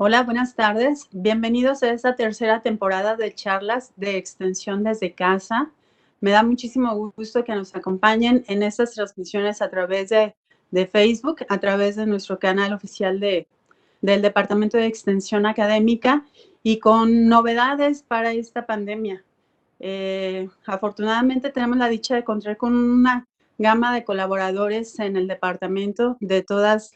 Hola, buenas tardes. Bienvenidos a esta tercera temporada de charlas de extensión desde casa. Me da muchísimo gusto que nos acompañen en estas transmisiones a través de Facebook, a través de nuestro canal oficial del Departamento de Extensión Académica y con novedades para esta pandemia. Afortunadamente tenemos la dicha de contar con una gama de colaboradores en el departamento de todas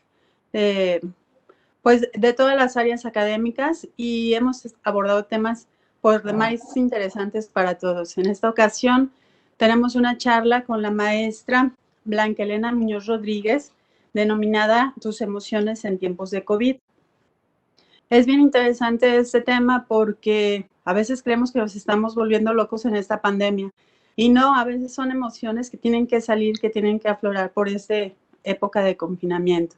pues de todas las áreas académicas y hemos abordado temas por demás interesantes para todos. En esta ocasión tenemos una charla con la maestra Blanca Elena Muñoz Rodríguez, denominada Tus emociones en tiempos de COVID. Es bien interesante este tema porque a veces creemos que nos estamos volviendo locos en esta pandemia y no, a veces son emociones que tienen que salir, que tienen que aflorar por esta época de confinamiento.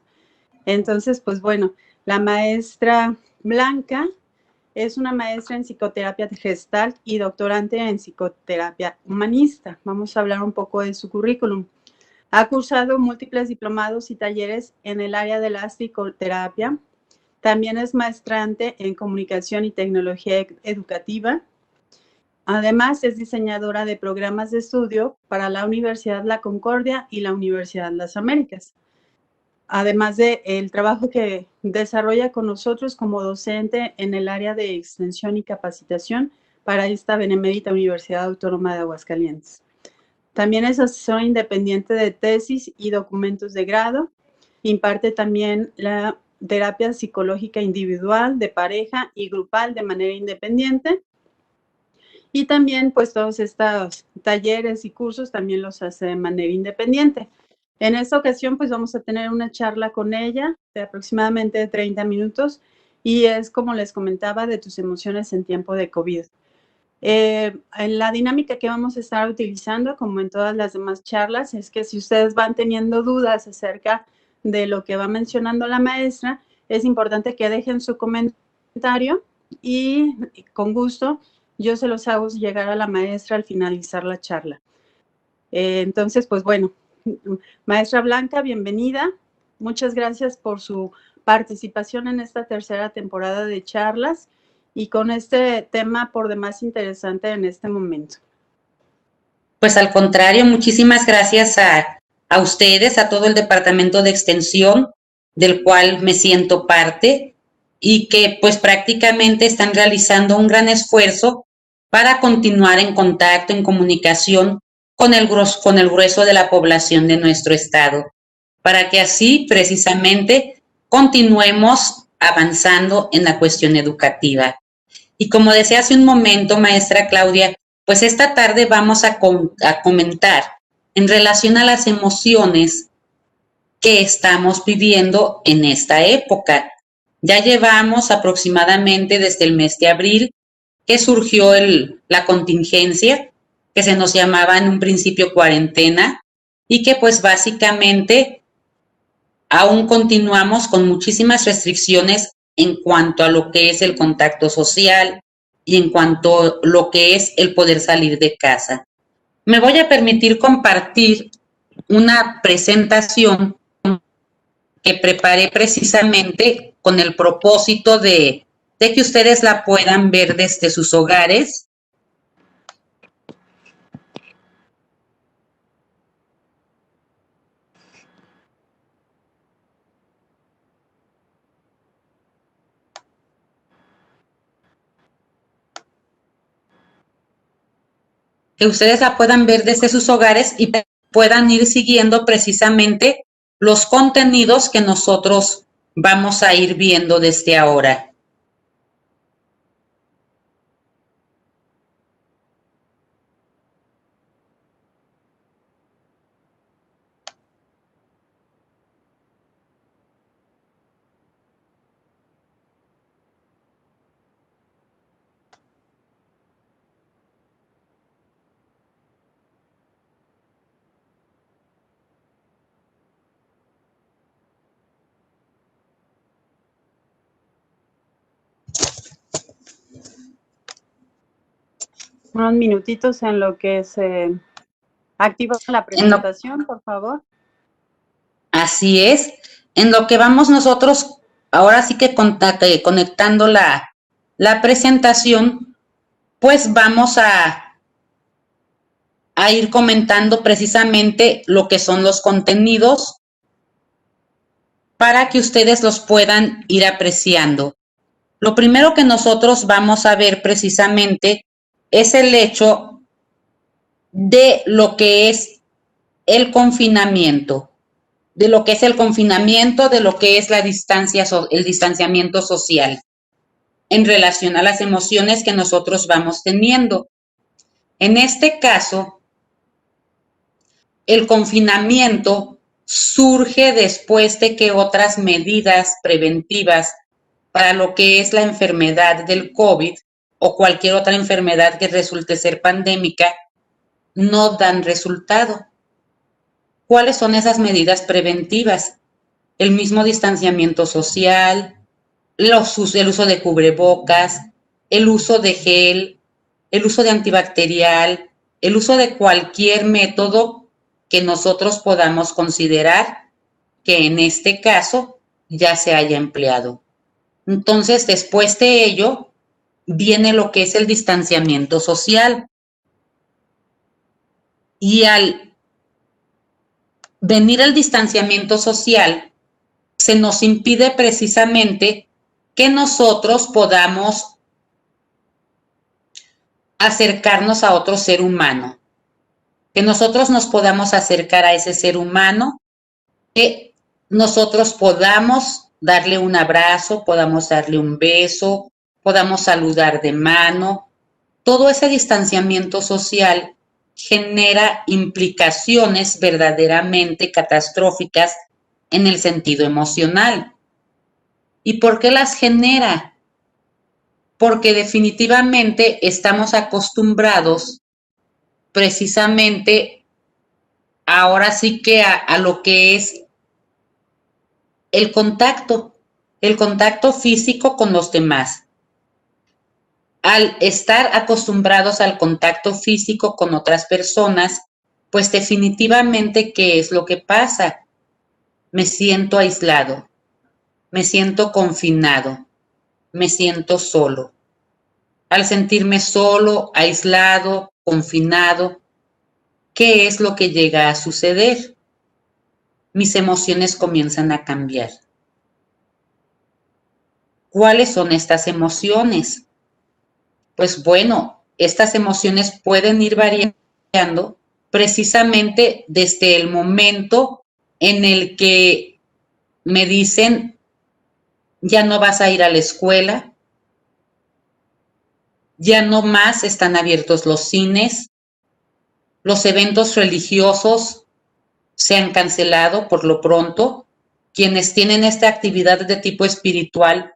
Entonces, pues bueno, la maestra Blanca es una maestra en psicoterapia gestalt y doctorante en psicoterapia humanista. Vamos a hablar un poco de su currículum. Ha cursado múltiples diplomados y talleres en el área de la psicoterapia. También es maestrante en comunicación y tecnología educativa. Además, es diseñadora de programas de estudio para la Universidad La Concordia y la Universidad Las Américas. Además del trabajo que desarrolla con nosotros como docente en el área de extensión y capacitación para esta Benemérita Universidad Autónoma de Aguascalientes. También es asesora independiente de tesis y documentos de grado. Imparte también la terapia psicológica individual, de pareja y grupal de manera independiente. Y también, pues, todos estos talleres y cursos también los hace de manera independiente. En esta ocasión, pues, vamos a tener una charla con ella de aproximadamente 30 minutos y es, como les comentaba, de tus emociones en tiempo de COVID. En la dinámica que vamos a estar utilizando, como en todas las demás charlas, es que si ustedes van teniendo dudas acerca de lo que va mencionando la maestra, es importante que dejen su comentario y con gusto yo se los hago llegar a la maestra al finalizar la charla. Entonces, pues bueno, maestra Blanca, bienvenida. Muchas gracias por su participación en esta tercera temporada de charlas y con este tema por demás interesante en este momento. Pues al contrario, muchísimas gracias a ustedes, a todo el Departamento de Extensión, del cual me siento parte, y que pues prácticamente están realizando un gran esfuerzo para continuar en contacto, en comunicación con el grueso de la población de nuestro estado, para que así precisamente continuemos avanzando en la cuestión educativa. Y como decía hace un momento, maestra Claudia, pues esta tarde vamos a comentar en relación a las emociones que estamos viviendo en esta época. Ya llevamos aproximadamente desde el mes de abril que surgió la contingencia, que se nos llamaba en un principio cuarentena, y que pues básicamente aún continuamos con muchísimas restricciones en cuanto a lo que es el contacto social y en cuanto a lo que es el poder salir de casa. Me voy a permitir compartir una presentación que preparé precisamente con el propósito de que ustedes la puedan ver desde sus hogares. Que ustedes la puedan ver desde sus hogares y puedan ir siguiendo precisamente los contenidos que nosotros vamos a ir viendo desde ahora. Unos minutitos en lo que se activa la presentación, por favor. Así es. En lo que vamos nosotros ahora sí que conectando la presentación, pues vamos a ir comentando precisamente lo que son los contenidos para que ustedes los puedan ir apreciando. Lo primero que nosotros vamos a ver precisamente es el hecho de lo que es el confinamiento, de lo que es el confinamiento, de lo que es la distancia, el distanciamiento social en relación a las emociones que nosotros vamos teniendo. En este caso, el confinamiento surge después de que otras medidas preventivas para lo que es la enfermedad del COVID o cualquier otra enfermedad que resulte ser pandémica no dan resultado. ¿Cuáles son esas medidas preventivas? El mismo distanciamiento social, el uso de cubrebocas, el uso de gel, el uso de antibacterial, el uso de cualquier método que nosotros podamos considerar que en este caso ya se haya empleado. Entonces, después de ello, viene lo que es el distanciamiento social. Y al venir el distanciamiento social, se nos impide precisamente que nosotros podamos acercarnos a otro ser humano, que nosotros nos podamos acercar a ese ser humano, que nosotros podamos darle un abrazo, podamos darle un beso, podamos saludar de mano. Todo ese distanciamiento social genera implicaciones verdaderamente catastróficas en el sentido emocional. ¿Y por qué las genera? Porque definitivamente estamos acostumbrados precisamente ahora sí que a lo que es el contacto físico con los demás. Al estar acostumbrados al contacto físico con otras personas, pues definitivamente, ¿qué es lo que pasa? Me siento aislado, me siento confinado, me siento solo. Al sentirme solo, aislado, confinado, ¿qué es lo que llega a suceder? Mis emociones comienzan a cambiar. ¿Cuáles son estas emociones? Pues bueno, estas emociones pueden ir variando precisamente desde el momento en el que me dicen, ya no vas a ir a la escuela, ya no más están abiertos los cines, los eventos religiosos se han cancelado por lo pronto. Quienes tienen esta actividad de tipo espiritual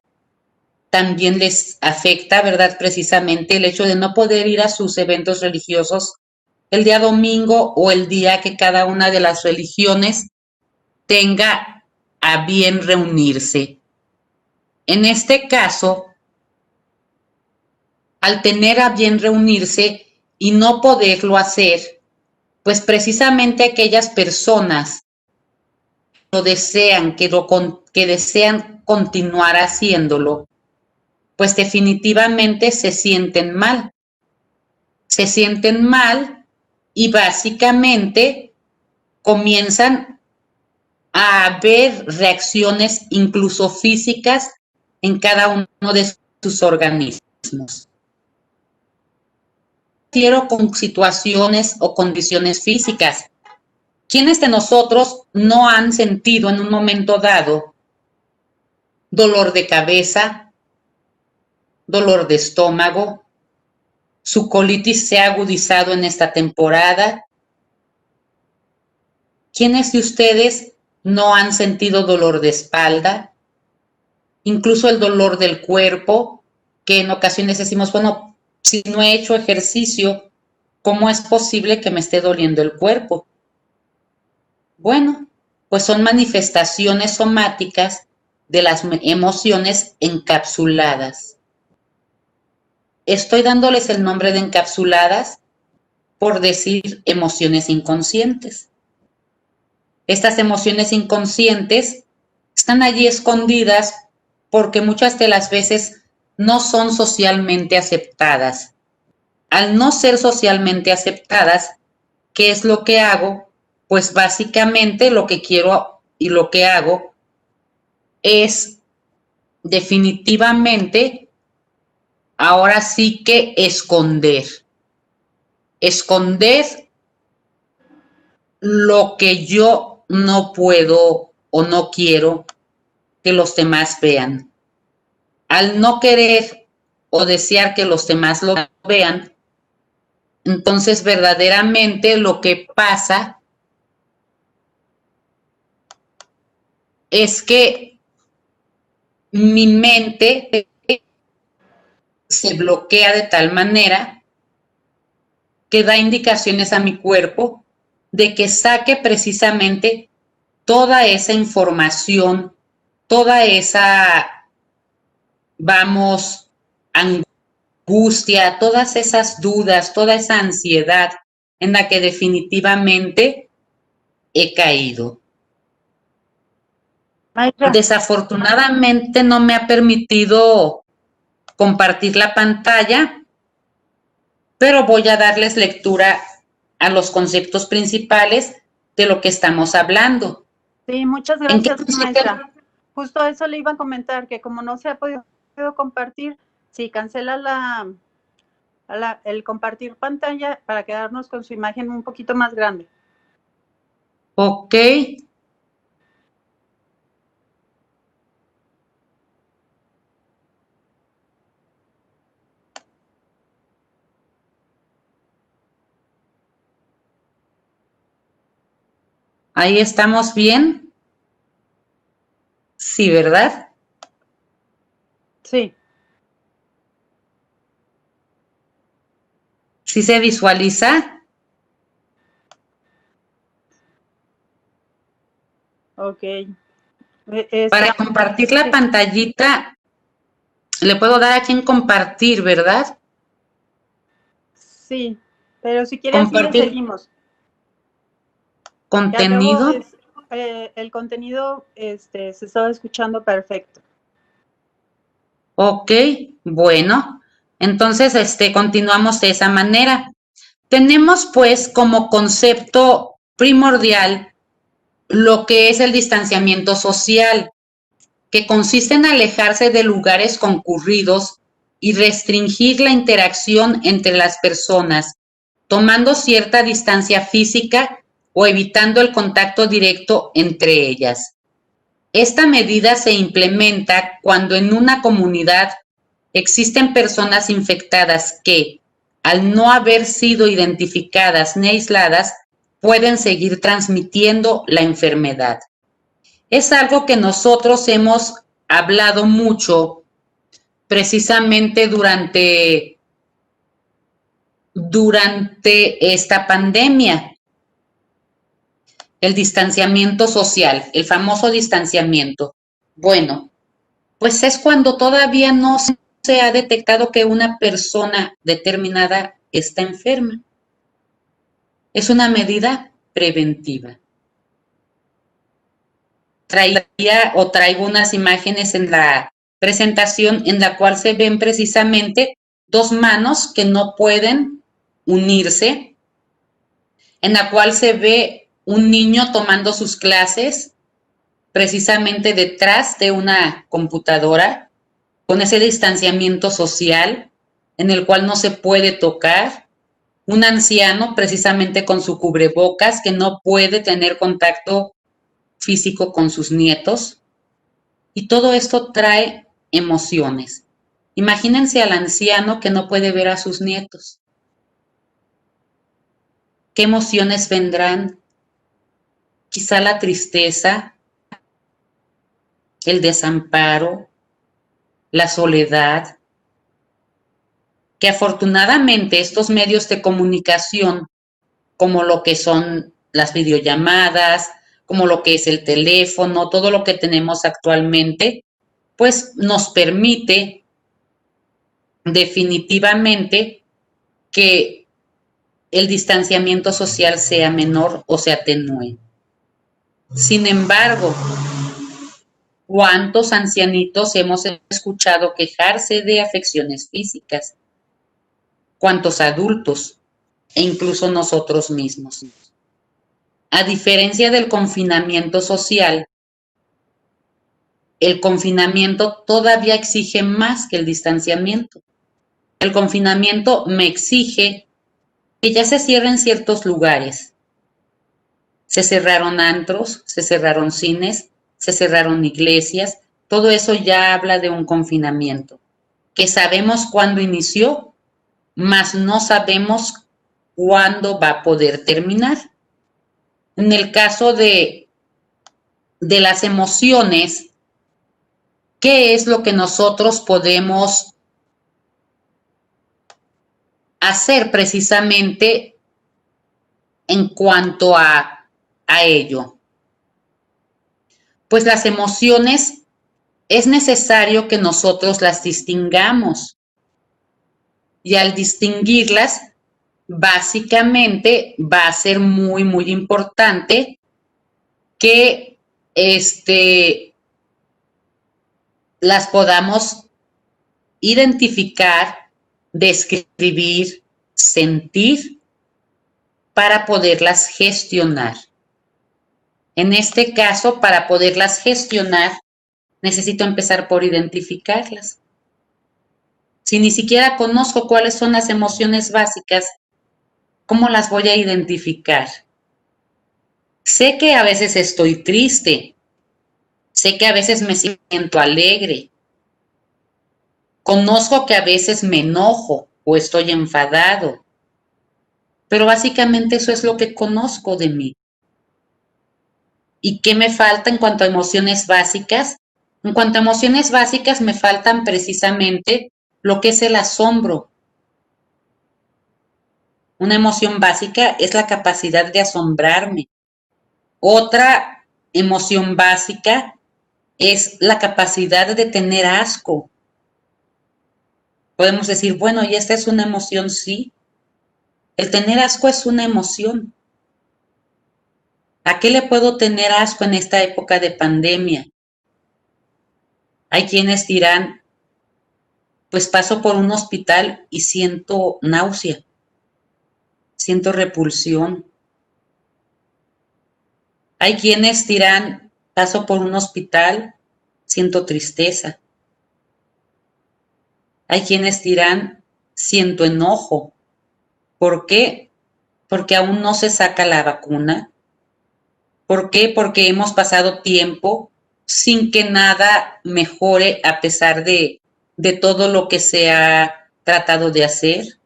también les afecta, ¿verdad? Precisamente el hecho de no poder ir a sus eventos religiosos el día domingo o el día que cada una de las religiones tenga a bien reunirse. En este caso, al tener a bien reunirse y no poderlo hacer, pues precisamente aquellas personas que desean, que desean continuar haciéndolo, pues definitivamente se sienten mal. Se sienten mal y básicamente comienzan a haber reacciones incluso físicas en cada uno de sus organismos. Quiero con situaciones o condiciones físicas. ¿Quiénes de nosotros no han sentido en un momento dado dolor de cabeza, dolor de estómago? Su colitis se ha agudizado en esta temporada. ¿Quiénes de ustedes no han sentido dolor de espalda? Incluso el dolor del cuerpo, que en ocasiones decimos, bueno, si no he hecho ejercicio, ¿cómo es posible que me esté doliendo el cuerpo? Bueno, pues son manifestaciones somáticas de las emociones encapsuladas. Estoy dándoles el nombre de encapsuladas por decir emociones inconscientes. Estas emociones inconscientes están allí escondidas porque muchas de las veces no son socialmente aceptadas. Al no ser socialmente aceptadas, ¿qué es lo que hago? Pues básicamente lo que quiero y lo que hago es definitivamente, ahora sí que esconder. Esconder lo que yo no puedo o no quiero que los demás vean. Al no querer o desear que los demás lo vean, entonces verdaderamente lo que pasa es que mi mente se bloquea de tal manera que da indicaciones a mi cuerpo de que saque precisamente toda esa información, toda esa, vamos, angustia, todas esas dudas, toda esa ansiedad en la que definitivamente he caído. Desafortunadamente no me ha permitido compartir la pantalla, pero voy a darles lectura a los conceptos principales de lo que estamos hablando. Sí, muchas gracias, maestra. Justo eso le iba a comentar, que como no se ha podido compartir, sí, cancela el compartir pantalla para quedarnos con su imagen un poquito más grande. Ok. Ahí estamos bien. Sí, ¿verdad? Sí. ¿Sí se visualiza? Ok. Para compartir la pantallita, le puedo dar aquí en compartir, ¿verdad? Sí, pero si quiere así le seguimos. ¿Contenido? El contenido se estaba escuchando perfecto. Ok, bueno, entonces continuamos de esa manera. Tenemos pues como concepto primordial lo que es el distanciamiento social, que consiste en alejarse de lugares concurridos y restringir la interacción entre las personas, tomando cierta distancia física o evitando el contacto directo entre ellas. Esta medida se implementa cuando en una comunidad existen personas infectadas que, al no haber sido identificadas ni aisladas, pueden seguir transmitiendo la enfermedad. Es algo que nosotros hemos hablado mucho precisamente durante esta pandemia. El distanciamiento social, el famoso distanciamiento. Bueno, pues es cuando todavía no se ha detectado que una persona determinada está enferma. Es una medida preventiva. Traigo unas imágenes en la presentación en la cual se ven precisamente dos manos que no pueden unirse, en la cual se ve un niño tomando sus clases precisamente detrás de una computadora, con ese distanciamiento social en el cual no se puede tocar, un anciano precisamente con su cubrebocas que no puede tener contacto físico con sus nietos, y todo esto trae emociones. Imagínense al anciano que no puede ver a sus nietos. ¿Qué emociones vendrán? Quizá la tristeza, el desamparo, la soledad, que afortunadamente estos medios de comunicación, como lo que son las videollamadas, como lo que es el teléfono, todo lo que tenemos actualmente, pues nos permite definitivamente que el distanciamiento social sea menor o se atenúe. Sin embargo, ¿Cuántos ancianitos hemos escuchado quejarse de afecciones físicas? ¿Cuántos adultos? E incluso nosotros mismos. A diferencia del confinamiento social, el confinamiento todavía exige más que el distanciamiento. El confinamiento me exige que ya se cierren ciertos lugares. Se cerraron antros, se cerraron cines, se cerraron iglesias. Todo eso ya habla de un confinamiento, que sabemos cuándo inició, mas no sabemos cuándo va a poder terminar. En el caso de las emociones, ¿qué es lo que nosotros podemos hacer precisamente en cuanto a ello? Pues las emociones es necesario que nosotros las distingamos. Y al distinguirlas, básicamente va a ser muy, muy importante que las podamos identificar, describir, sentir, para poderlas gestionar. En este caso, para poderlas gestionar, necesito empezar por identificarlas. Si ni siquiera conozco cuáles son las emociones básicas, ¿cómo las voy a identificar? Sé que a veces estoy triste, sé que a veces me siento alegre, conozco que a veces me enojo o estoy enfadado, pero básicamente eso es lo que conozco de mí. ¿Y qué me falta en cuanto a emociones básicas? En cuanto a emociones básicas me faltan precisamente lo que es el asombro. Una emoción básica es la capacidad de asombrarme. Otra emoción básica es la capacidad de tener asco. Podemos decir, bueno, ¿y esta es una emoción? Sí. El tener asco es una emoción. ¿A qué le puedo tener asco en esta época de pandemia? Hay quienes dirán, pues paso por un hospital y siento náusea, siento repulsión. Hay quienes dirán, paso por un hospital, siento tristeza. Hay quienes dirán, siento enojo. ¿Por qué? Porque aún no se saca la vacuna. ¿Por qué? Porque hemos pasado tiempo sin que nada mejore a pesar de todo lo que se ha tratado de hacer.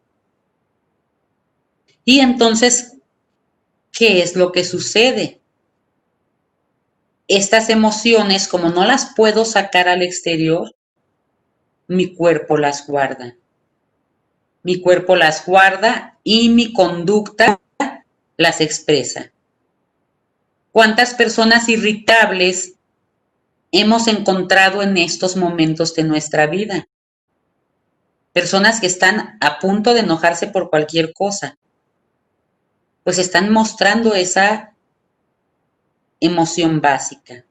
Y entonces, ¿qué es lo que sucede? Estas emociones, como no las puedo sacar al exterior, mi cuerpo las guarda. Mi cuerpo las guarda y mi conducta las expresa. ¿Cuántas personas irritables hemos encontrado en estos momentos de nuestra vida? Personas que están a punto de enojarse por cualquier cosa, pues están mostrando esa emoción básica.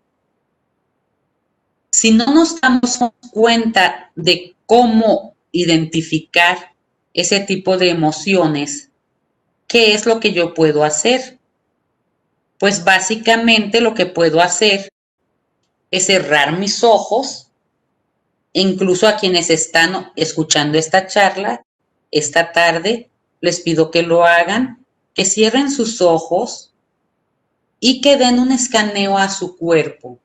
Si no nos damos cuenta de cómo identificar ese tipo de emociones, ¿qué es lo que yo puedo hacer? Pues básicamente lo que puedo hacer es cerrar mis ojos, e incluso a quienes están escuchando esta charla esta tarde, les pido que lo hagan, que cierren sus ojos y que den un escaneo a su cuerpo.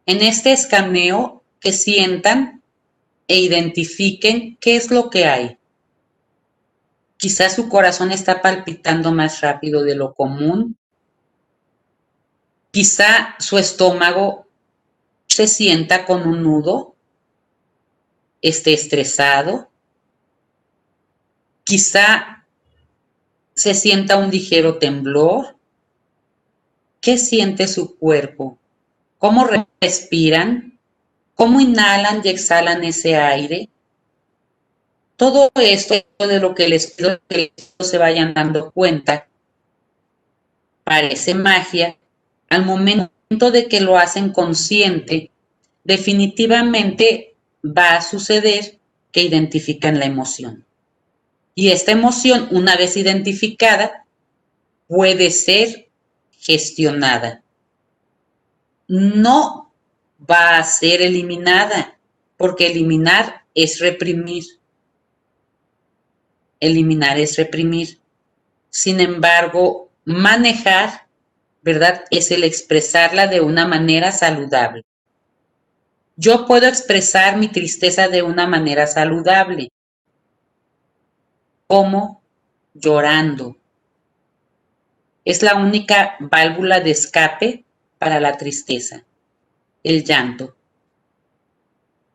En este escaneo, que sientan e identifiquen qué es lo que hay. Quizás su corazón está palpitando más rápido de lo común. Quizá su estómago se sienta con un nudo, esté estresado. Quizá se sienta un ligero temblor. ¿Qué siente su cuerpo? ¿Cómo respiran? ¿Cómo inhalan y exhalan ese aire? Todo esto de lo que les pido que se vayan dando cuenta parece magia al momento de que lo hacen consciente, definitivamente va a suceder que identifican la emoción. Y esta emoción, una vez identificada, puede ser gestionada. No va a ser eliminada, porque eliminar es reprimir. Eliminar es reprimir. Sin embargo, manejar, ¿verdad?, es el expresarla de una manera saludable. Yo puedo expresar mi tristeza de una manera saludable. ¿Cómo? Llorando. Es la única válvula de escape para la tristeza, el llanto.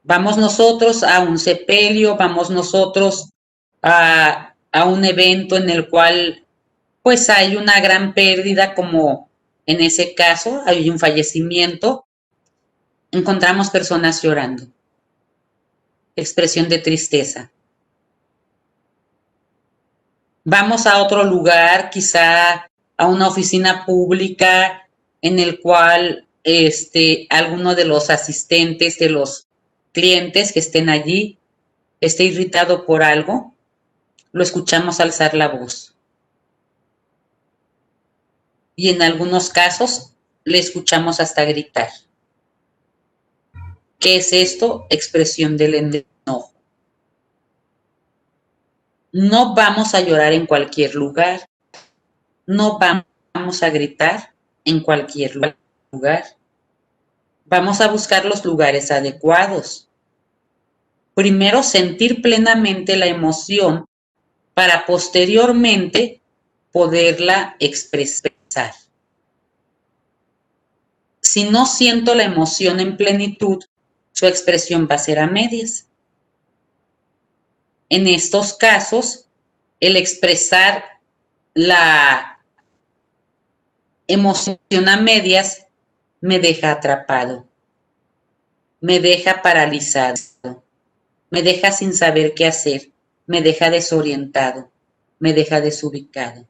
Vamos nosotros a un sepelio, vamos nosotros a un evento en el cual pues hay una gran pérdida, como en ese caso hay un fallecimiento, encontramos personas llorando, expresión de tristeza. Vamos a otro lugar, quizá a una oficina pública en el cual alguno de los asistentes, de los clientes que estén allí, esté irritado por algo, lo escuchamos alzar la voz. Y en algunos casos le escuchamos hasta gritar. ¿Qué es esto? Expresión del enojo. No vamos a llorar en cualquier lugar. No vamos a gritar en cualquier lugar. Vamos a buscar los lugares adecuados. Primero, sentir plenamente la emoción para posteriormente poderla expresar. Si no siento la emoción en plenitud, su expresión va a ser a medias. En estos casos, el expresar la emoción a medias me deja atrapado, me deja paralizado, me deja sin saber qué hacer, me deja desorientado, me deja desubicado.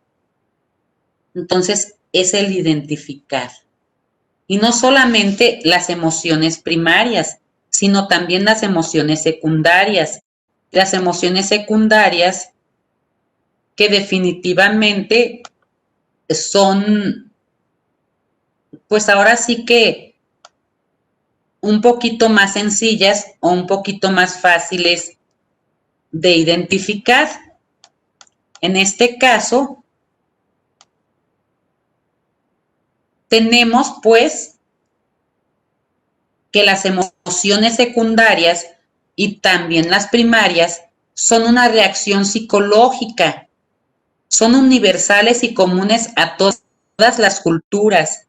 Entonces, es el identificar. Y no solamente las emociones primarias, sino también las emociones secundarias. Las emociones secundarias que definitivamente son, pues ahora sí que un poquito más sencillas o un poquito más fáciles de identificar. En este caso, tenemos pues que las emociones secundarias y también las primarias son una reacción psicológica, son universales y comunes a todas las culturas,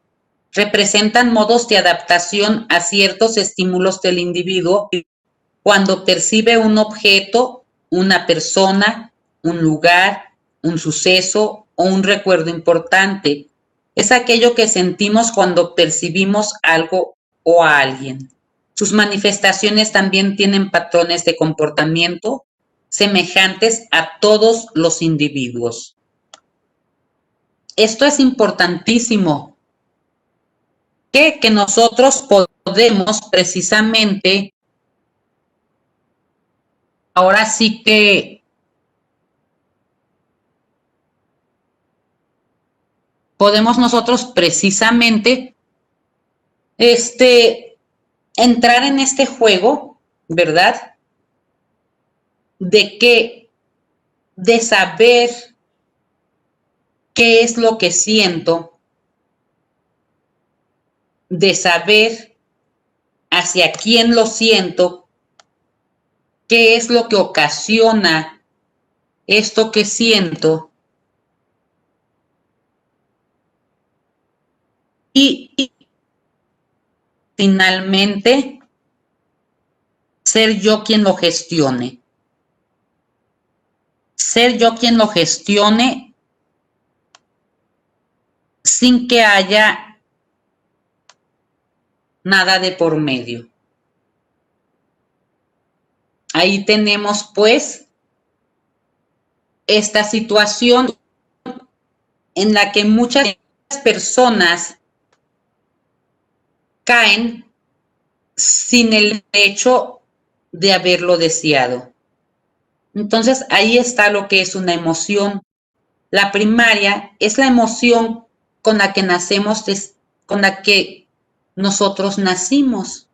representan modos de adaptación a ciertos estímulos del individuo cuando percibe un objeto, una persona, un lugar, un suceso o un recuerdo importante. Es aquello que sentimos cuando percibimos algo o a alguien. Sus manifestaciones también tienen patrones de comportamiento semejantes a todos los individuos. Esto es importantísimo, que nosotros podemos precisamente, ahora sí que podemos nosotros precisamente entrar en este juego, ¿verdad? De saber qué es lo que siento, de saber hacia quién lo siento, qué es lo que ocasiona esto que siento y finalmente ser yo quien lo gestione. Ser yo quien lo gestione sin que haya nada de por medio. Ahí tenemos pues esta situación en la que muchas personas caen sin el hecho de haberlo deseado. Entonces, ahí está lo que es una emoción. La primaria es la emoción con la que nacemos, con la que nosotros nacimos.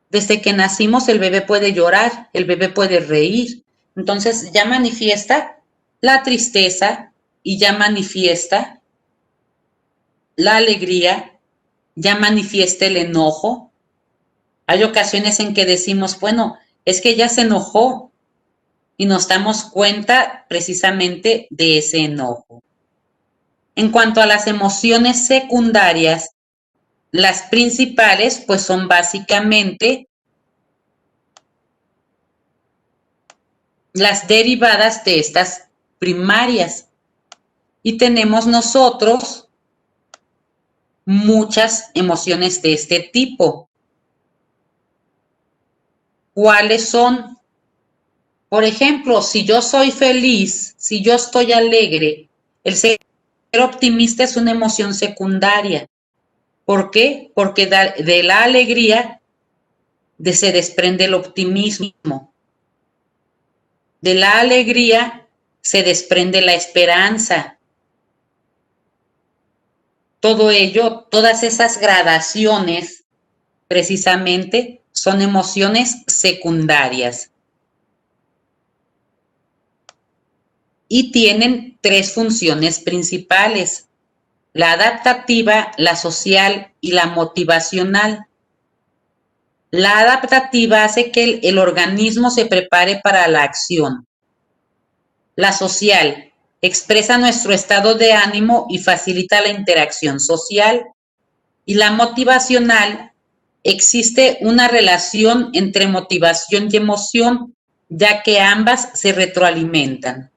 Desde que nacimos el bebé puede llorar, el bebé puede reír. Entonces ya manifiesta la tristeza y ya manifiesta la alegría, ya manifiesta el enojo. Hay ocasiones en que decimos, bueno, es que ya se enojó y nos damos cuenta precisamente de ese enojo. En cuanto a las emociones secundarias, las principales pues son básicamente las derivadas de estas primarias. Y tenemos nosotros muchas emociones de este tipo. ¿Cuáles son? Por ejemplo, si yo soy feliz, si yo estoy alegre, el ser optimista es una emoción secundaria. ¿Por qué? Porque de la alegría se desprende el optimismo. De la alegría se desprende la esperanza. Todo ello, todas esas gradaciones, precisamente, son emociones secundarias. Y tienen tres funciones principales: la adaptativa, la social y la motivacional. La adaptativa hace que el organismo se prepare para la acción. La social expresa nuestro estado de ánimo y facilita la interacción social. Y la motivacional, existe una relación entre motivación y emoción, ya que ambas se retroalimentan.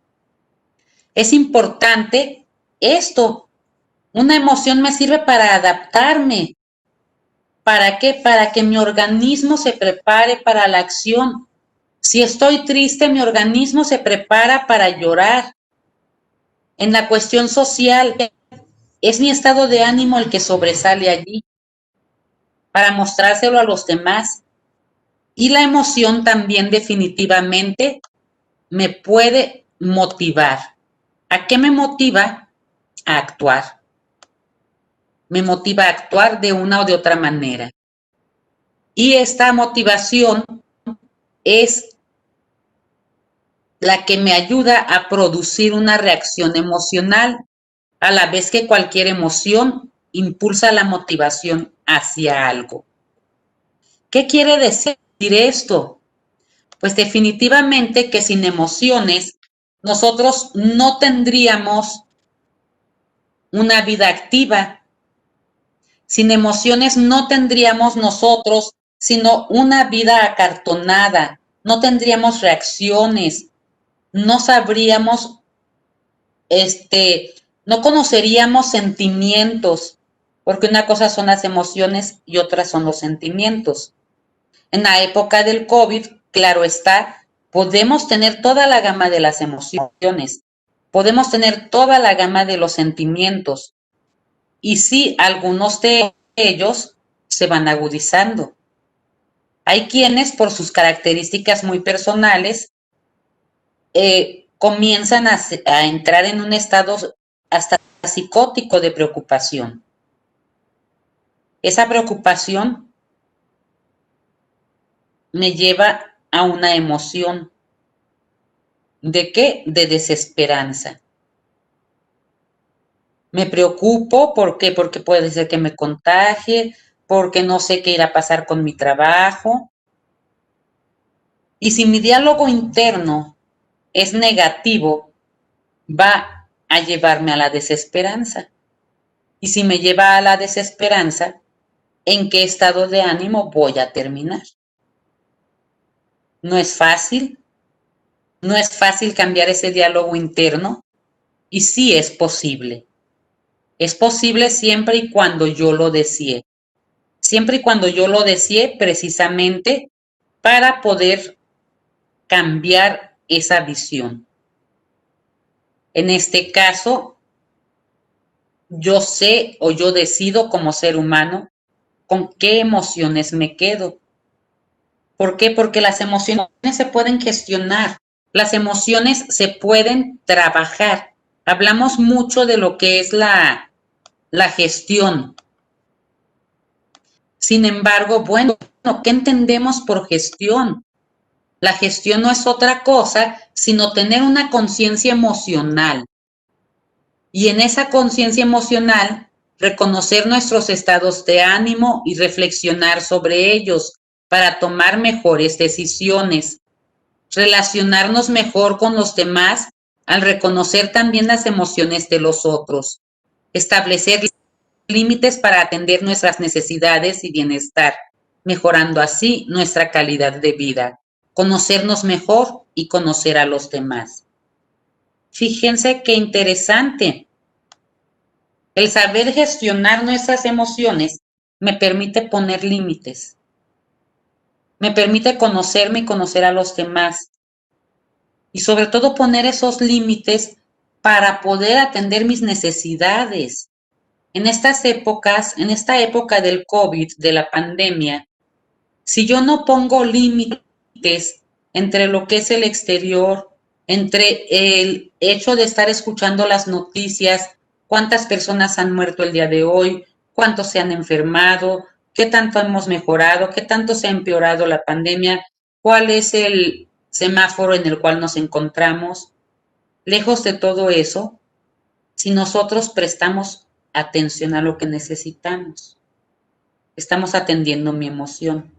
Es importante esto. Una emoción me sirve para adaptarme. ¿Para qué? Para que mi organismo se prepare para la acción. Si estoy triste, mi organismo se prepara para llorar. En la cuestión social, es mi estado de ánimo el que sobresale allí, para mostrárselo a los demás. Y la emoción también definitivamente me puede motivar. ¿A qué me motiva? A actuar. Me motiva a actuar de una o de otra manera. Y esta motivación es la que me ayuda a producir una reacción emocional, a la vez que cualquier emoción impulsa la motivación hacia algo. ¿Qué quiere decir esto? Pues definitivamente que sin emociones nosotros no tendríamos una vida activa. Sin emociones no tendríamos nosotros sino una vida acartonada, no tendríamos reacciones, no sabríamos, no conoceríamos sentimientos, porque una cosa son las emociones y otra son los sentimientos. En la época del COVID, claro está, podemos tener toda la gama de las emociones, podemos tener toda la gama de los sentimientos, y sí, algunos de ellos se van agudizando. Hay quienes, por sus características muy personales, comienzan a entrar en un estado hasta psicótico de preocupación. Esa preocupación me lleva a una emoción. ¿De qué? De desesperanza. Me preocupo, ¿por qué? Porque puede ser que me contagie, porque no sé qué irá a pasar con mi trabajo. Y si mi diálogo interno es negativo, va a llevarme a la desesperanza. Y si me lleva a la desesperanza, ¿en qué estado de ánimo voy a terminar? No es fácil. No es fácil cambiar ese diálogo interno. Y sí es posible. Es posible siempre y cuando yo lo desee. Siempre y cuando yo lo desee precisamente para poder cambiar esa visión. En este caso, yo sé o yo decido como ser humano con qué emociones me quedo. ¿Por qué? Porque las emociones se pueden gestionar, las emociones se pueden trabajar. Hablamos mucho de lo que es la gestión. Sin embargo, bueno, ¿qué entendemos por gestión? La gestión no es otra cosa sino tener una conciencia emocional. Y en esa conciencia emocional, reconocer nuestros estados de ánimo y reflexionar sobre ellos para tomar mejores decisiones. Relacionarnos mejor con los demás al reconocer también las emociones de los otros. Establecer límites para atender nuestras necesidades y bienestar, mejorando así nuestra calidad de vida. Conocernos mejor y conocer a los demás. Fíjense qué interesante. El saber gestionar nuestras emociones me permite poner límites. Me permite conocerme y conocer a los demás. Y sobre todo poner esos límites para poder atender mis necesidades. En estas épocas, en esta época del COVID, de la pandemia, si yo no pongo límites entre lo que es el exterior, entre el hecho de estar escuchando las noticias, cuántas personas han muerto el día de hoy, cuántos se han enfermado, qué tanto hemos mejorado, qué tanto se ha empeorado la pandemia, cuál es el semáforo en el cual nos encontramos. Lejos de todo eso, si nosotros prestamos atención a lo que necesitamos, estamos atendiendo mi emoción.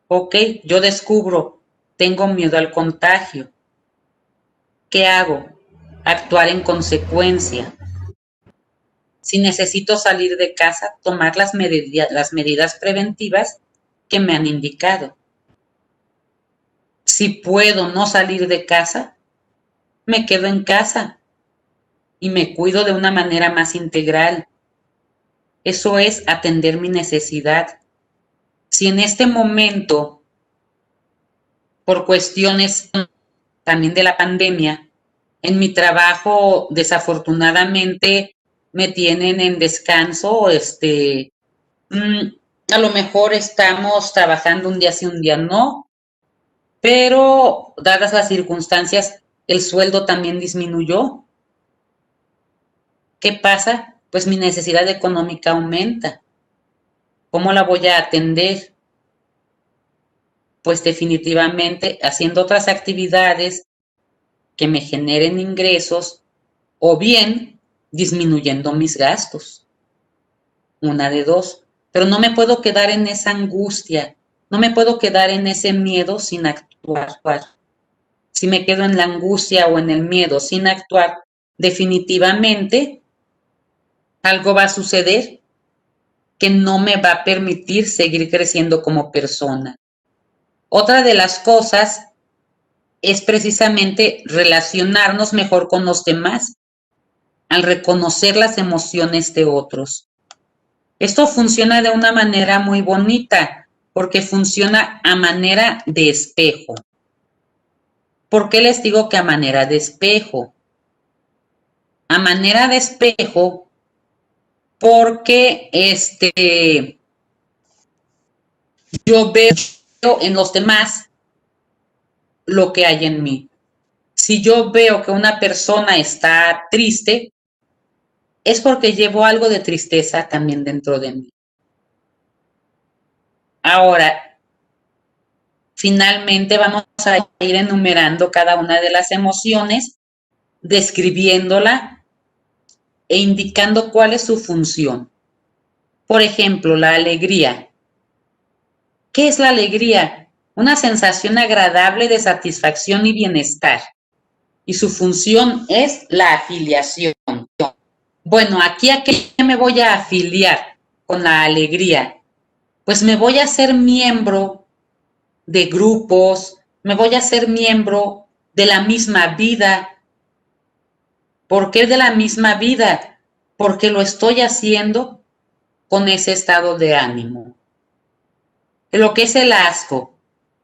Ok, yo descubro, tengo miedo al contagio. ¿Qué hago? Actuar en consecuencia. Si necesito salir de casa, tomar las medidas preventivas que me han indicado. Si puedo no salir de casa, me quedo en casa y me cuido de una manera más integral. Eso es atender mi necesidad. Si en este momento, por cuestiones también de la pandemia, en mi trabajo desafortunadamente me tienen en descanso, a lo mejor estamos trabajando un día sí, un día no, pero dadas las circunstancias, el sueldo también disminuyó. ¿Qué pasa? Pues mi necesidad económica aumenta. ¿Cómo la voy a atender? Pues definitivamente haciendo otras actividades que me generen ingresos o bien disminuyendo mis gastos. Una de dos. Pero no me puedo quedar en esa angustia, no me puedo quedar en ese miedo sin actuar. Si me quedo en la angustia o en el miedo sin actuar, definitivamente algo va a suceder que no me va a permitir seguir creciendo como persona. Otra de las cosas es precisamente relacionarnos mejor con los demás al reconocer las emociones de otros. Esto funciona de una manera muy bonita porque funciona a manera de espejo. ¿Por qué les digo que a manera de espejo? A manera de espejo porque yo veo en los demás lo que hay en mí. Si yo veo que una persona está triste, es porque llevo algo de tristeza también dentro de mí. Ahora, finalmente vamos a ir enumerando cada una de las emociones, describiéndola e indicando cuál es su función. Por ejemplo, la alegría. ¿Qué es la alegría? Una sensación agradable de satisfacción y bienestar. Y su función es la afiliación. Bueno, ¿aquí a qué me voy a afiliar con la alegría? Pues me voy a hacer miembro de grupos, me voy a hacer miembro de la misma vida. ¿Por qué de la misma vida? Porque lo estoy haciendo con ese estado de ánimo. Lo que es el asco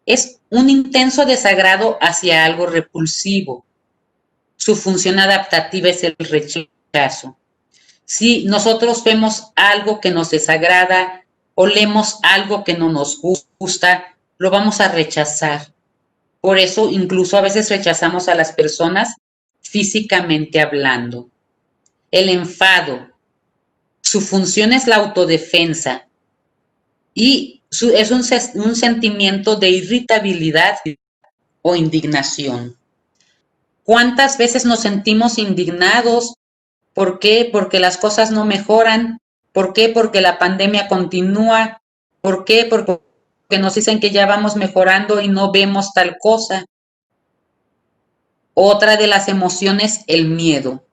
es un intenso desagrado hacia algo repulsivo. Su función adaptativa es el rechazo. Si nosotros vemos algo que nos desagrada, olemos algo que no nos gusta, lo vamos a rechazar. Por eso incluso a veces rechazamos a las personas físicamente hablando. El enfado, su función es la autodefensa y es un sentimiento de irritabilidad o indignación. ¿Cuántas veces nos sentimos indignados? ¿Por qué? Porque las cosas no mejoran. ¿Por qué? Porque la pandemia continúa. ¿Por qué? Porque nos dicen que ya vamos mejorando y no vemos tal cosa. Otra de las emociones, el miedo.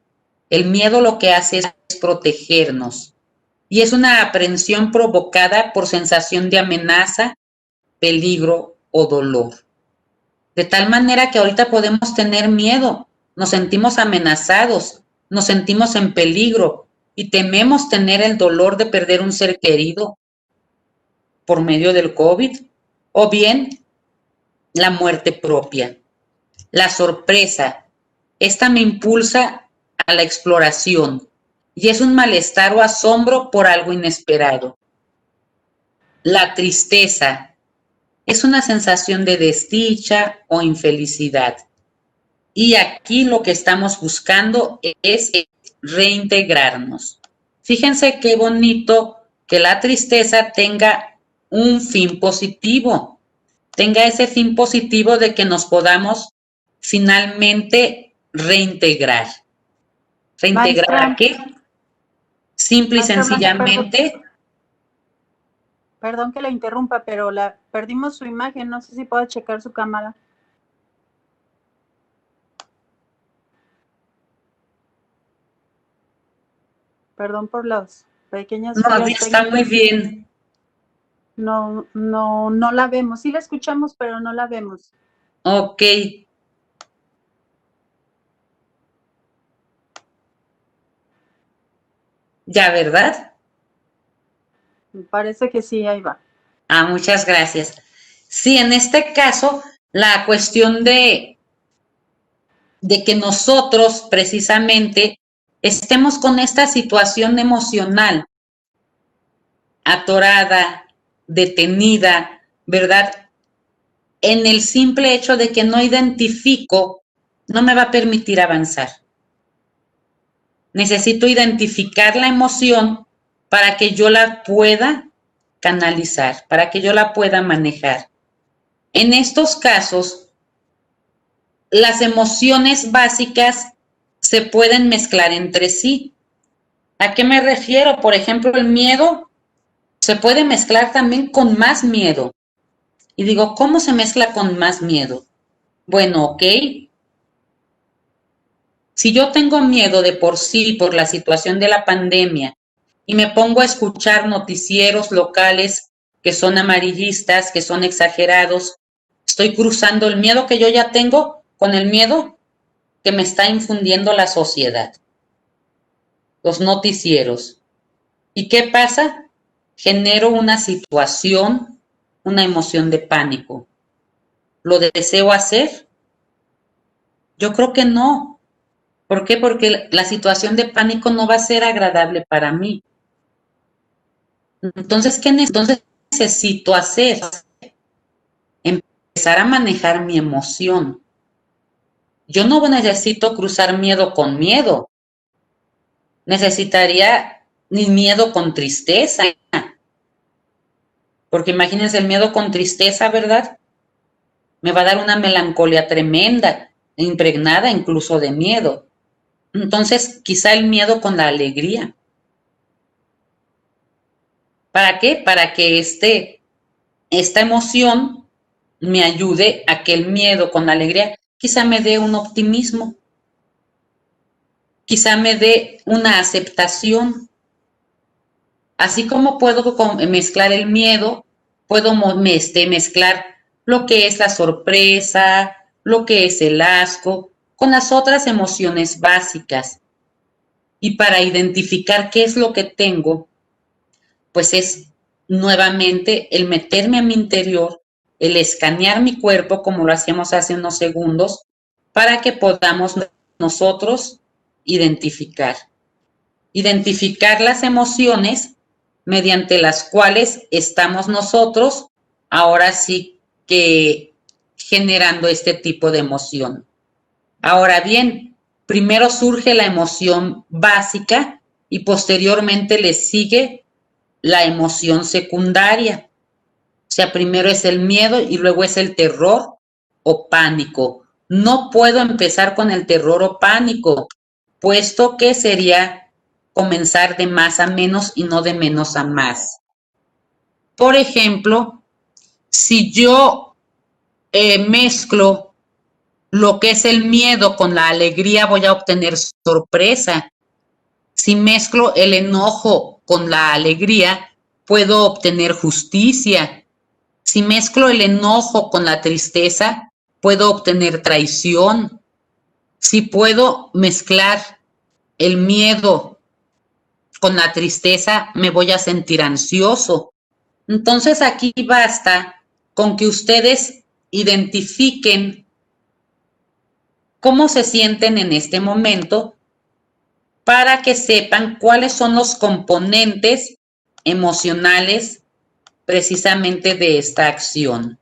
El miedo lo que hace es protegernos. Y es una aprensión provocada por sensación de amenaza, peligro o dolor. De tal manera que ahorita podemos tener miedo, nos sentimos amenazados, nos sentimos en peligro y tememos tener el dolor de perder un ser querido por medio del COVID, o bien la muerte propia. La sorpresa, esta me impulsa a la exploración y es un malestar o asombro por algo inesperado. La tristeza es una sensación de desdicha o infelicidad. Y aquí lo que estamos buscando es reintegrarnos. Fíjense qué bonito que la tristeza tenga un fin positivo, tenga ese fin positivo de que nos podamos finalmente reintegrar. ¿Reintegrar a qué? Simple y sencillamente. Perdón que la interrumpa, pero perdimos su imagen. No sé si puedo checar su cámara. Perdón por las pequeñas. No, está muy bien. No la vemos. Sí la escuchamos, pero no la vemos. Ok. Ya, ¿verdad? Me parece que sí, ahí va. Ah, muchas gracias. Sí, en este caso, la cuestión de que nosotros precisamente estemos con esta situación emocional atorada, detenida, ¿verdad? En el simple hecho de que no identifico, no me va a permitir avanzar. Necesito identificar la emoción para que yo la pueda canalizar, para que yo la pueda manejar. En estos casos, las emociones básicas se pueden mezclar entre sí. ¿A qué me refiero? Por ejemplo, el miedo se puede mezclar también con más miedo. Y digo, ¿cómo se mezcla con más miedo? Bueno, ok. Si yo tengo miedo de por sí por la situación de la pandemia y me pongo a escuchar noticieros locales que son amarillistas, que son exagerados, estoy cruzando el miedo que yo ya tengo con el miedo que me está infundiendo la sociedad, los noticieros. ¿Y qué pasa? Genero una situación, una emoción de pánico. ¿Lo deseo hacer? Yo creo que no. ¿Por qué? Porque la situación de pánico no va a ser agradable para mí. Entonces, ¿qué necesito hacer? Empezar a manejar mi emoción. Yo no necesito cruzar miedo con miedo. Necesitaría ni miedo con tristeza. Porque imagínense el miedo con tristeza, ¿verdad? Me va a dar una melancolía tremenda, impregnada incluso de miedo. Entonces, quizá el miedo con la alegría. ¿Para qué? Para que esta emoción me ayude a que el miedo con la alegría quizá me dé un optimismo, quizá me dé una aceptación. Así como puedo mezclar el miedo, puedo mezclar lo que es la sorpresa, lo que es el asco, con las otras emociones básicas. Y para identificar qué es lo que tengo, pues es nuevamente el meterme a mi interior, el escanear mi cuerpo como lo hacíamos hace unos segundos, para que podamos nosotros identificar las emociones mediante las cuales estamos nosotros ahora sí que generando este tipo de emoción. Ahora bien, primero surge la emoción básica y posteriormente le sigue la emoción secundaria. O sea, primero es el miedo y luego es el terror o pánico. No puedo empezar con el terror o pánico, puesto que sería comenzar de más a menos y no de menos a más. Por ejemplo, si yo mezclo lo que es el miedo con la alegría, voy a obtener sorpresa. Si mezclo el enojo con la alegría, puedo obtener justicia. Si mezclo el enojo con la tristeza, puedo obtener traición. Si puedo mezclar el miedo con la tristeza, me voy a sentir ansioso. Entonces aquí basta con que ustedes identifiquen cómo se sienten en este momento para que sepan cuáles son los componentes emocionales precisamente de esta acción.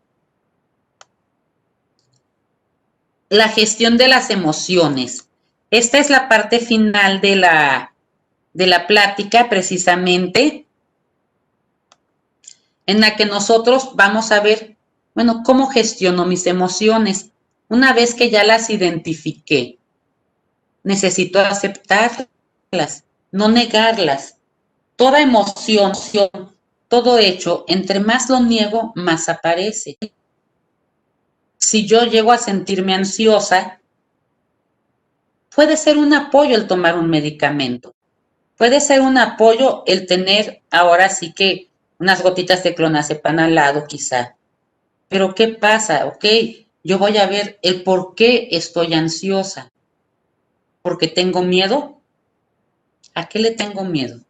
La gestión de las emociones. Esta es la parte final de la plática precisamente, en la que nosotros vamos a ver, bueno, cómo gestiono mis emociones. Una vez que ya las identifiqué, necesito aceptarlas, no negarlas. Toda emoción, todo hecho, entre más lo niego, más aparece. Si yo llego a sentirme ansiosa, puede ser un apoyo el tomar un medicamento. Puede ser un apoyo el tener ahora sí que unas gotitas de clonazepam al lado quizá. Pero ¿qué pasa? Ok, yo voy a ver el por qué estoy ansiosa. ¿Porque tengo miedo? ¿A qué le tengo miedo?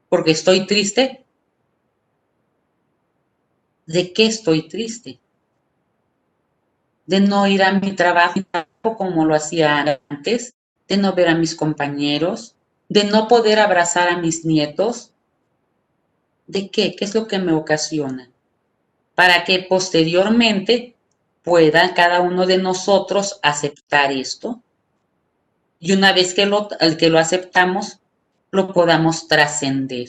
¿Porque estoy triste? ¿De qué estoy triste? De no ir a mi trabajo como lo hacía antes, de no ver a mis compañeros, de no poder abrazar a mis nietos. ¿De qué? ¿Qué es lo que me ocasiona? Para que posteriormente pueda cada uno de nosotros aceptar esto y una vez que lo aceptamos, lo podamos trascender.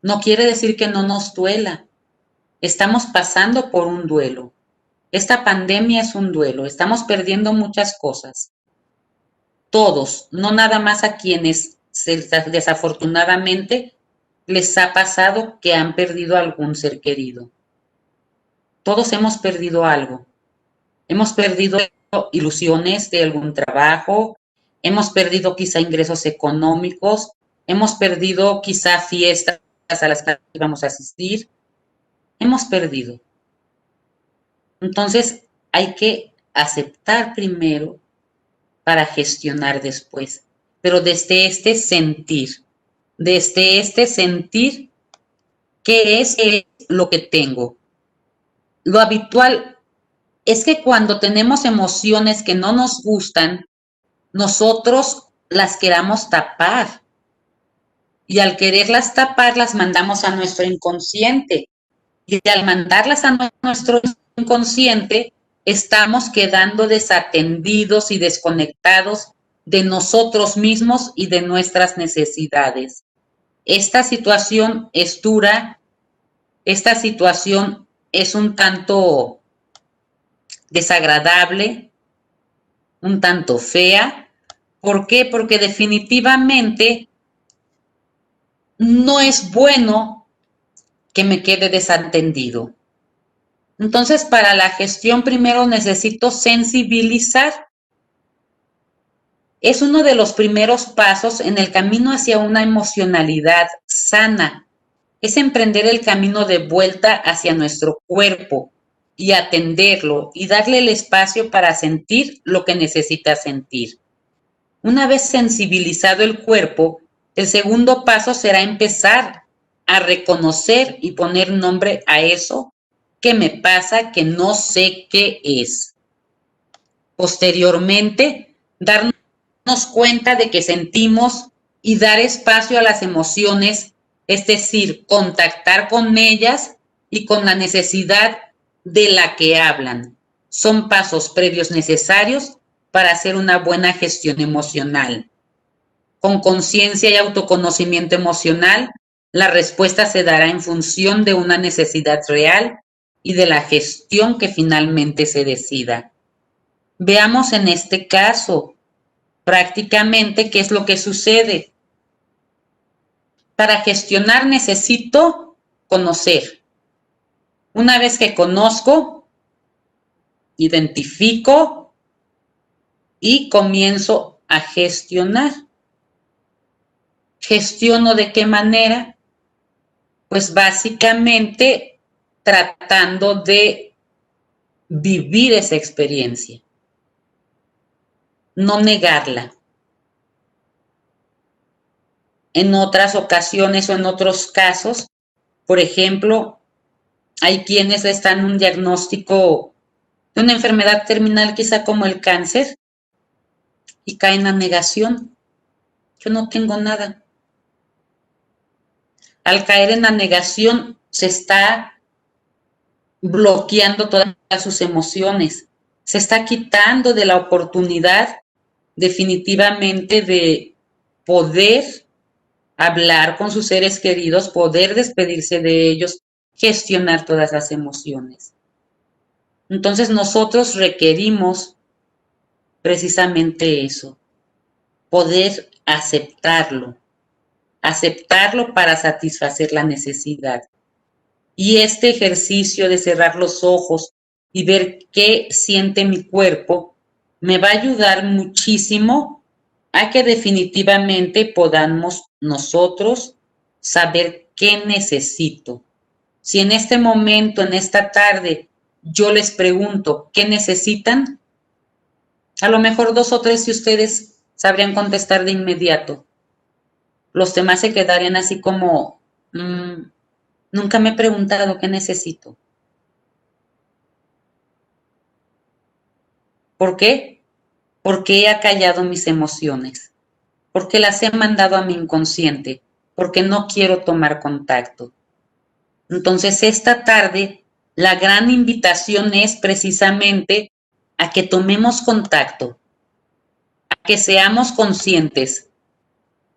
No quiere decir que no nos duela. Estamos pasando por un duelo. Esta pandemia es un duelo. Estamos perdiendo muchas cosas. Todos, no nada más a quienes desafortunadamente les ha pasado que han perdido algún ser querido. Todos hemos perdido algo. Hemos perdido ilusiones de algún trabajo, hemos perdido quizá ingresos económicos, hemos perdido quizá fiestas a las que íbamos a asistir, hemos perdido. Entonces hay que aceptar primero para gestionar después, pero desde este sentir, ¿qué es lo que tengo? Lo habitual es que cuando tenemos emociones que no nos gustan, nosotros las queramos tapar. Y al quererlas tapar, las mandamos a nuestro inconsciente. Y al mandarlas a nuestro inconsciente, estamos quedando desatendidos y desconectados de nosotros mismos y de nuestras necesidades. Esta situación es dura, esta situación es un tanto desagradable, un tanto fea. ¿Por qué? Porque definitivamente no es bueno que me quede desatendido. Entonces, para la gestión primero necesito sensibilizar. Es uno de los primeros pasos en el camino hacia una emocionalidad sana. Es emprender el camino de vuelta hacia nuestro cuerpo y atenderlo y darle el espacio para sentir lo que necesita sentir. Una vez sensibilizado el cuerpo, el segundo paso será empezar a reconocer y poner nombre a eso que me pasa, que no sé qué es. Posteriormente, darnos cuenta de que sentimos y dar espacio a las emociones es decir, contactar con ellas y con la necesidad de la que hablan. Son pasos previos necesarios para hacer una buena gestión emocional. Con conciencia y autoconocimiento emocional, la respuesta se dará en función de una necesidad real y de la gestión que finalmente se decida. Veamos en este caso prácticamente qué es lo que sucede. Para gestionar necesito conocer. Una vez que conozco, identifico y comienzo a gestionar. ¿Gestiono de qué manera? Pues básicamente tratando de vivir esa experiencia, no negarla. En otras ocasiones o en otros casos, por ejemplo, hay quienes están en un diagnóstico de una enfermedad terminal, quizá como el cáncer, y caen en la negación. Yo no tengo nada. Al caer en la negación, se está bloqueando todas sus emociones, se está quitando de la oportunidad definitivamente de poder hablar con sus seres queridos, poder despedirse de ellos, gestionar todas las emociones. Entonces nosotros requerimos precisamente eso, poder aceptarlo para satisfacer la necesidad. Y este ejercicio de cerrar los ojos y ver qué siente mi cuerpo me va a ayudar muchísimo a que definitivamente podamos nosotros saber qué necesito. Si en este momento, en esta tarde, yo les pregunto qué necesitan, a lo mejor 2 o 3 de ustedes sabrían contestar de inmediato. Los demás se quedarían así como, nunca me he preguntado qué necesito. ¿Por qué? Porque he acallado mis emociones, porque las he mandado a mi inconsciente, porque no quiero tomar contacto. Entonces, esta tarde, la gran invitación es precisamente a que tomemos contacto, a que seamos conscientes,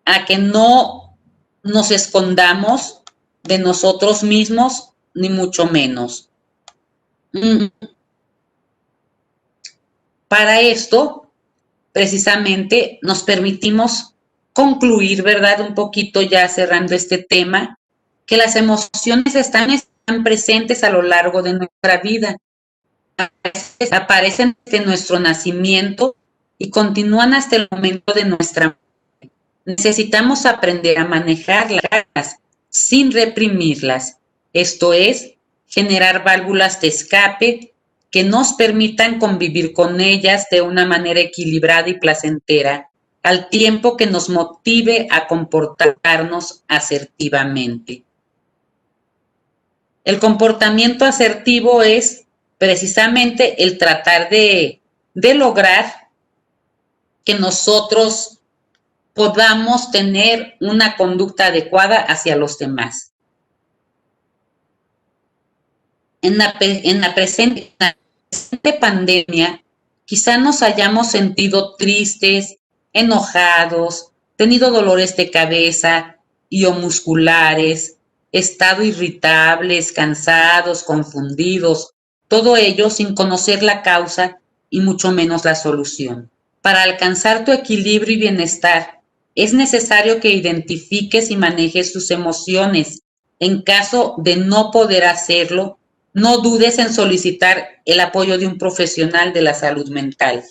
a que no nos escondamos de nosotros mismos, ni mucho menos. Para esto, precisamente, nos permitimos concluir, ¿verdad? Un poquito ya cerrando este tema, que las emociones están presentes a lo largo de nuestra vida. Aparecen desde nuestro nacimiento y continúan hasta el momento de nuestra muerte. Necesitamos aprender a manejarlas sin reprimirlas. Esto es, generar válvulas de escape que nos permitan convivir con ellas de una manera equilibrada y placentera, al tiempo que nos motive a comportarnos asertivamente. El comportamiento asertivo es precisamente el tratar de lograr que nosotros podamos tener una conducta adecuada hacia los demás. En la presente pandemia, quizá nos hayamos sentido tristes, enojados, tenido dolores de cabeza y o musculares, estado irritables, cansados, confundidos, todo ello sin conocer la causa y mucho menos la solución. Para alcanzar tu equilibrio y bienestar, es necesario que identifiques y manejes tus emociones. En caso de no poder hacerlo, no dudes en solicitar el apoyo de un profesional de la salud mental.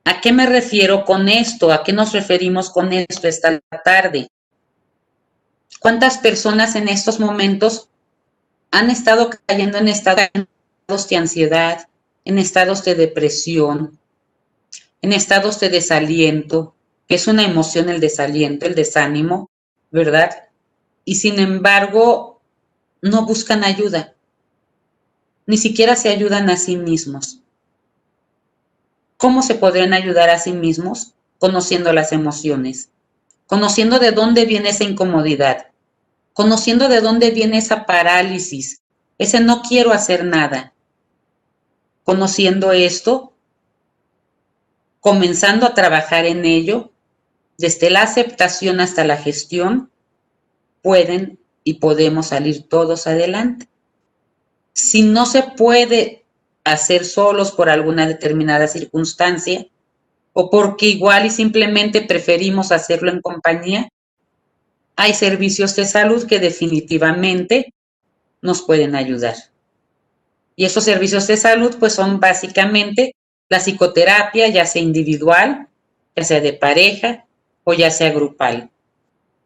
¿A qué me refiero con esto? ¿A qué nos referimos con esto esta tarde? ¿Cuántas personas en estos momentos han estado cayendo en estados de ansiedad, en estados de depresión, en estados de desaliento, que es una emoción el desaliento, el desánimo, ¿verdad? Y sin embargo, no buscan ayuda, ni siquiera se ayudan a sí mismos. ¿Cómo se podrían ayudar a sí mismos? Conociendo las emociones, conociendo de dónde viene esa incomodidad, conociendo de dónde viene esa parálisis, ese no quiero hacer nada. Conociendo esto, comenzando a trabajar en ello, desde la aceptación hasta la gestión, pueden y podemos salir todos adelante. Si no se puede hacer solos por alguna determinada circunstancia, o porque igual y simplemente preferimos hacerlo en compañía, hay servicios de salud que definitivamente nos pueden ayudar. Y esos servicios de salud pues son básicamente la psicoterapia, ya sea individual, ya sea de pareja o ya sea grupal.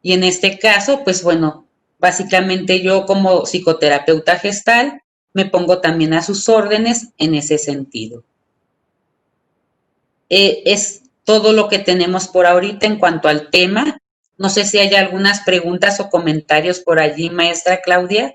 Y en este caso, pues bueno, básicamente yo como psicoterapeuta gestal me pongo también a sus órdenes en ese sentido. Es todo lo que tenemos por ahorita en cuanto al tema. No sé si hay algunas preguntas o comentarios por allí, maestra Claudia.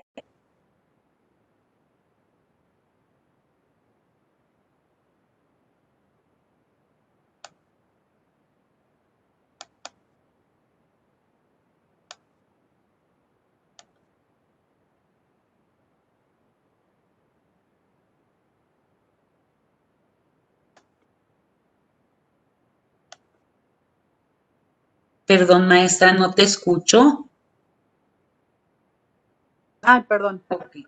Perdón, maestra, no te escucho. Ay, perdón. Okay.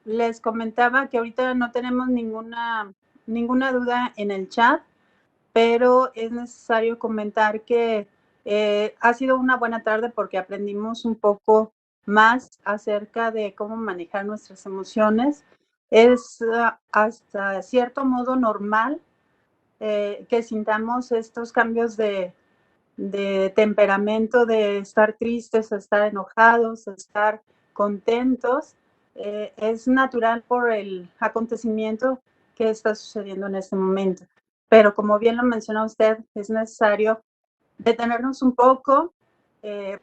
Les comentaba que ahorita no tenemos ninguna duda en el chat, pero es necesario comentar que ha sido una buena tarde porque aprendimos un poco más acerca de cómo manejar nuestras emociones. Es hasta cierto modo normal que sintamos estos cambios de temperamento, de estar tristes, estar enojados, estar contentos. Es natural por el acontecimiento que está sucediendo en este momento. Pero como bien lo menciona usted, es necesario detenernos un poco,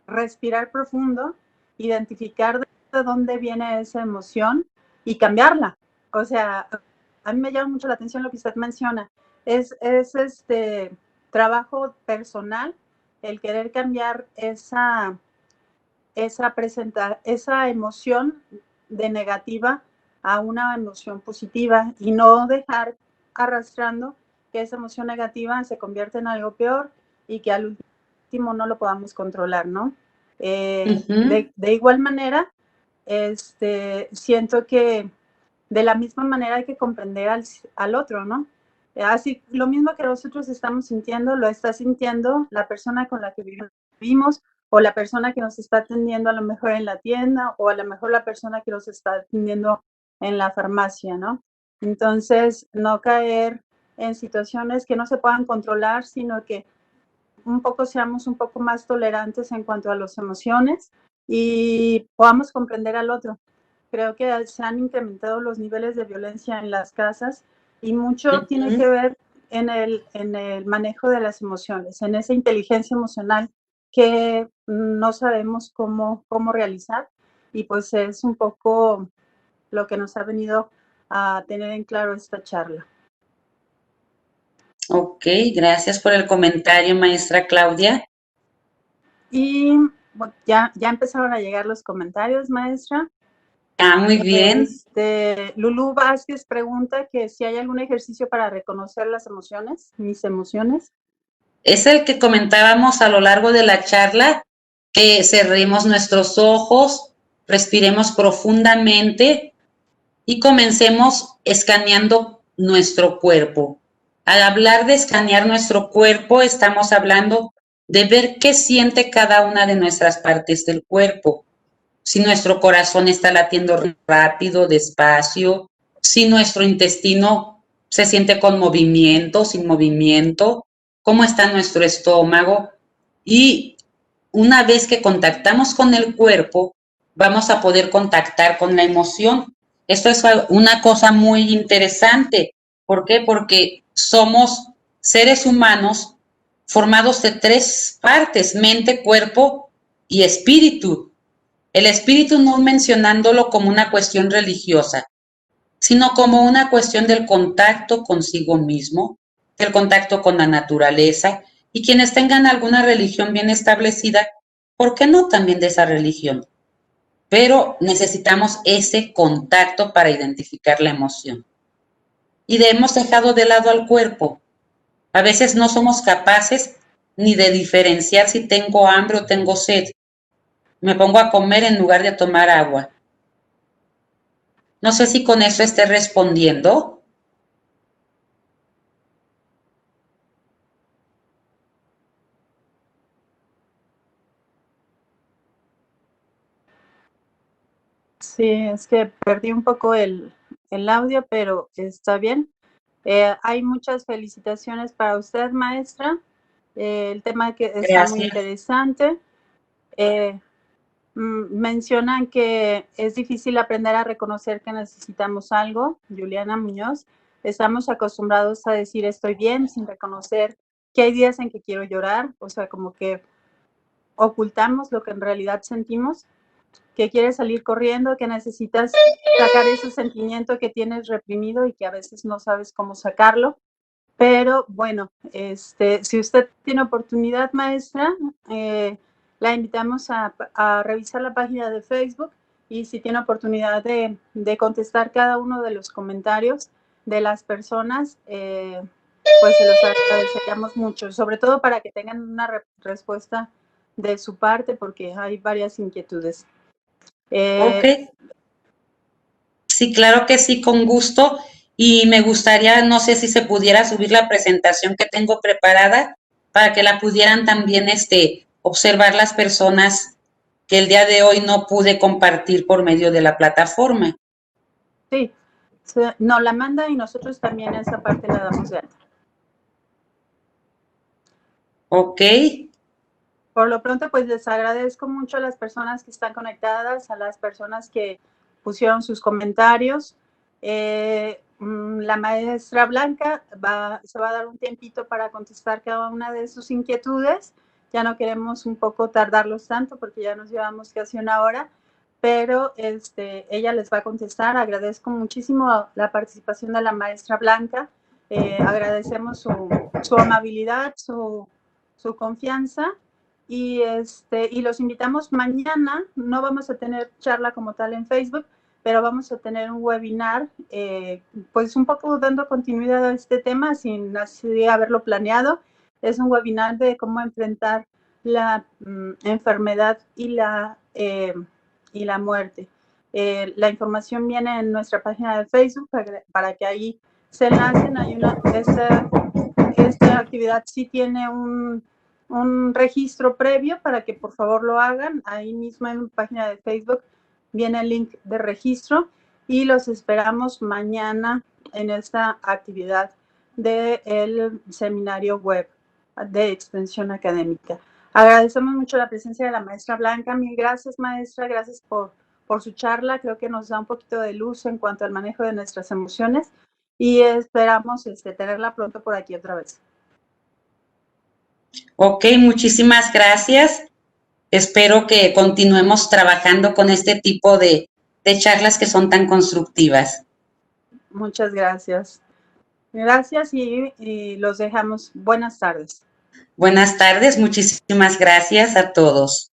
respirar profundo, identificar de dónde viene esa emoción y cambiarla. O sea, a mí me llama mucho la atención lo que usted menciona. Es trabajo personal el querer cambiar esa emoción de negativa a una emoción positiva y no dejar arrastrando que esa emoción negativa se convierta en algo peor y que al último no lo podamos controlar, ¿no? De igual manera, siento que de la misma manera hay que comprender al otro, ¿no? Así, lo mismo que nosotros estamos sintiendo, lo está sintiendo la persona con la que vivimos o la persona que nos está atendiendo a lo mejor en la tienda o a lo mejor la persona que nos está atendiendo en la farmacia, ¿no? Entonces, no caer en situaciones que no se puedan controlar, sino que seamos un poco más tolerantes en cuanto a las emociones y podamos comprender al otro. Creo que se han incrementado los niveles de violencia en las casas y mucho tiene que ver en el manejo de las emociones, en esa inteligencia emocional que no sabemos cómo realizar, y pues es un poco lo que nos ha venido a tener en claro esta charla. Ok, gracias por el comentario, maestra Claudia. Y bueno, ya empezaron a llegar los comentarios, maestra. Muy bien. Lulú Vázquez pregunta que si hay algún ejercicio para reconocer las emociones, mis emociones. Es el que comentábamos a lo largo de la charla, que cerremos nuestros ojos, respiremos profundamente y comencemos escaneando nuestro cuerpo. Al hablar de escanear nuestro cuerpo, estamos hablando de ver qué siente cada una de nuestras partes del cuerpo. Si nuestro corazón está latiendo rápido, despacio, si nuestro intestino se siente con movimiento, sin movimiento, cómo está nuestro estómago. Y una vez que contactamos con el cuerpo, vamos a poder contactar con la emoción. Esto es una cosa muy interesante. ¿Por qué? Porque somos seres humanos formados de 3 partes: mente, cuerpo y espíritu. El espíritu no mencionándolo como una cuestión religiosa, sino como una cuestión del contacto consigo mismo, del contacto con la naturaleza, y quienes tengan alguna religión bien establecida, ¿por qué no también de esa religión? Pero necesitamos ese contacto para identificar la emoción. Y hemos dejado de lado al cuerpo. A veces no somos capaces ni de diferenciar si tengo hambre o tengo sed. Me pongo a comer en lugar de a tomar agua. No sé si con eso esté respondiendo. Sí, es que perdí un poco el audio, pero está bien. Hay muchas felicitaciones para usted, maestra. El tema que está muy interesante. Mencionan que es difícil aprender a reconocer que necesitamos algo. Juliana Muñoz, estamos acostumbrados a decir estoy bien sin reconocer que hay días en que quiero llorar, o sea, como que ocultamos lo que en realidad sentimos, que quieres salir corriendo, que necesitas sacar ese sentimiento que tienes reprimido y que a veces no sabes cómo sacarlo. Pero bueno, si usted tiene oportunidad, maestra, la invitamos a revisar la página de Facebook y si tiene oportunidad de contestar cada uno de los comentarios de las personas, pues se los agradeceríamos mucho, sobre todo para que tengan una respuesta de su parte, porque hay varias inquietudes. Ok. Sí, claro que sí, con gusto. Y me gustaría, no sé si se pudiera subir la presentación que tengo preparada para que la pudieran también observar las personas que el día de hoy no pude compartir por medio de la plataforma. Sí, nos la manda y nosotros también esa parte la damos de alta. Ok. Por lo pronto, pues les agradezco mucho a las personas que están conectadas, a las personas que pusieron sus comentarios. La maestra Blanca se va a dar un tiempito para contestar cada una de sus inquietudes. Ya no queremos un poco tardarlos tanto porque ya nos llevamos casi una hora, pero ella les va a contestar. Agradezco muchísimo la participación de la maestra Blanca. Agradecemos su amabilidad, su confianza. Y los invitamos mañana. No vamos a tener charla como tal en Facebook, pero vamos a tener un webinar, pues un poco dando continuidad a este tema sin así haberlo planeado. Es un webinar de cómo enfrentar la enfermedad y la muerte. La información viene en nuestra página de Facebook para que ahí se enlacen. Esta actividad sí tiene un registro previo para que por favor lo hagan. Ahí mismo en la página de Facebook viene el link de registro y los esperamos mañana en esta actividad del seminario web de extensión académica. Agradecemos mucho la presencia de la maestra Blanca. Mil gracias, maestra. Gracias por su charla. Creo que nos da un poquito de luz en cuanto al manejo de nuestras emociones y esperamos tenerla pronto por aquí otra vez. Ok, muchísimas gracias. Espero que continuemos trabajando con este tipo de charlas que son tan constructivas. Muchas gracias. Gracias y los dejamos. Buenas tardes. Buenas tardes, muchísimas gracias a todos.